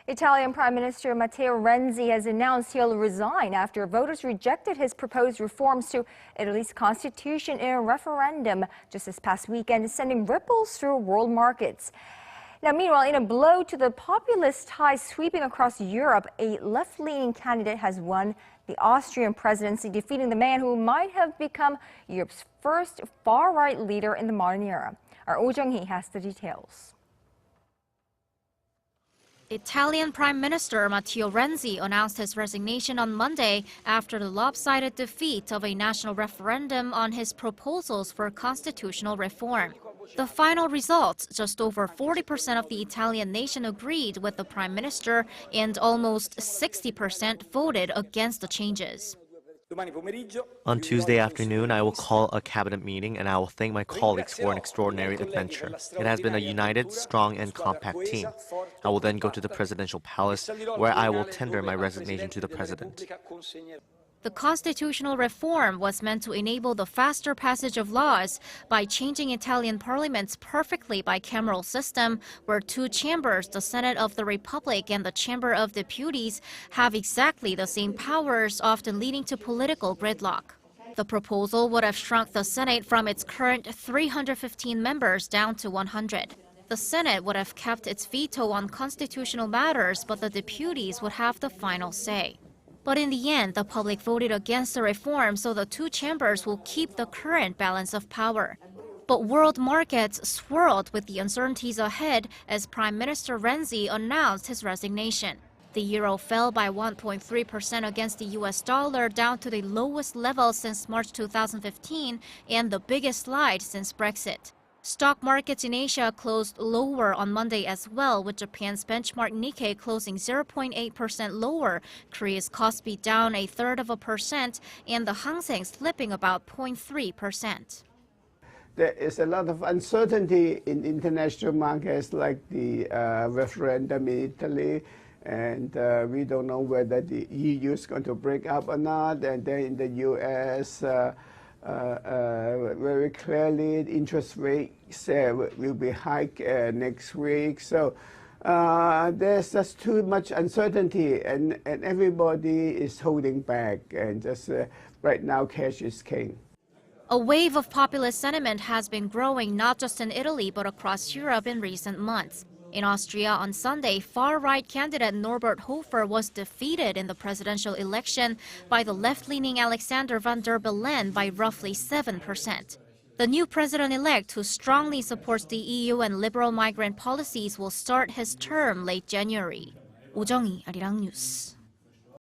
Italian Prime Minister Matteo Renzi has announced he'll resign after voters rejected his proposed reforms to Italy's constitution in a referendum just this past weekend, sending ripples through world markets. Now, meanwhile, in a blow to the populist ties sweeping across Europe, a left-leaning candidate has won the Austrian presidency, defeating the man who might have become Europe's first far-right leader in the modern era. Our Jung-hee has the details. Italian Prime Minister Matteo Renzi announced his resignation on Monday after the lopsided defeat of a national referendum on his proposals for constitutional reform. The final results, just over 40% of the Italian nation agreed with the Prime Minister and almost 60% voted against the changes. On Tuesday afternoon, I will call a cabinet meeting and I will thank my colleagues for an extraordinary adventure. It has been a united, strong and compact team. I will then go to the presidential palace where I will tender my resignation to the president. The constitutional reform was meant to enable the faster passage of laws by changing Italian parliament's perfectly bicameral system, where two chambers, the Senate of the Republic and the Chamber of Deputies, have exactly the same powers, often leading to political gridlock. The proposal would have shrunk the Senate from its current 315 members down to 100. The Senate would have kept its veto on constitutional matters, but the deputies would have the final say. But in the end, the public voted against the reform, so the two chambers will keep the current balance of power. But world markets swirled with the uncertainties ahead as Prime Minister Renzi announced his resignation. The euro fell by 1.3% against the US dollar, down to the lowest level since March 2015 and the biggest slide since Brexit. Stock markets in Asia closed lower on Monday as well, with Japan's benchmark Nikkei closing 0.8% lower, Korea's Kospi down 0.33%, and the Hang Seng slipping about 0.3%. There is a lot of uncertainty in international markets, like the referendum in Italy, and we don't know whether the EU is going to break up or not, and then in the US, very clearly, interest rates will be hiked next week. So there's just too much uncertainty, and everybody is holding back. And just right now, cash is king. A wave of populist sentiment has been growing not just in Italy but across Europe in recent months. In Austria on Sunday, far-right candidate Norbert Hofer was defeated in the presidential election by the left-leaning Alexander van der Bellen by roughly 7%. The new president-elect, who strongly supports the EU and liberal migrant policies, will start his term late January. Jung-hee, Arirang News.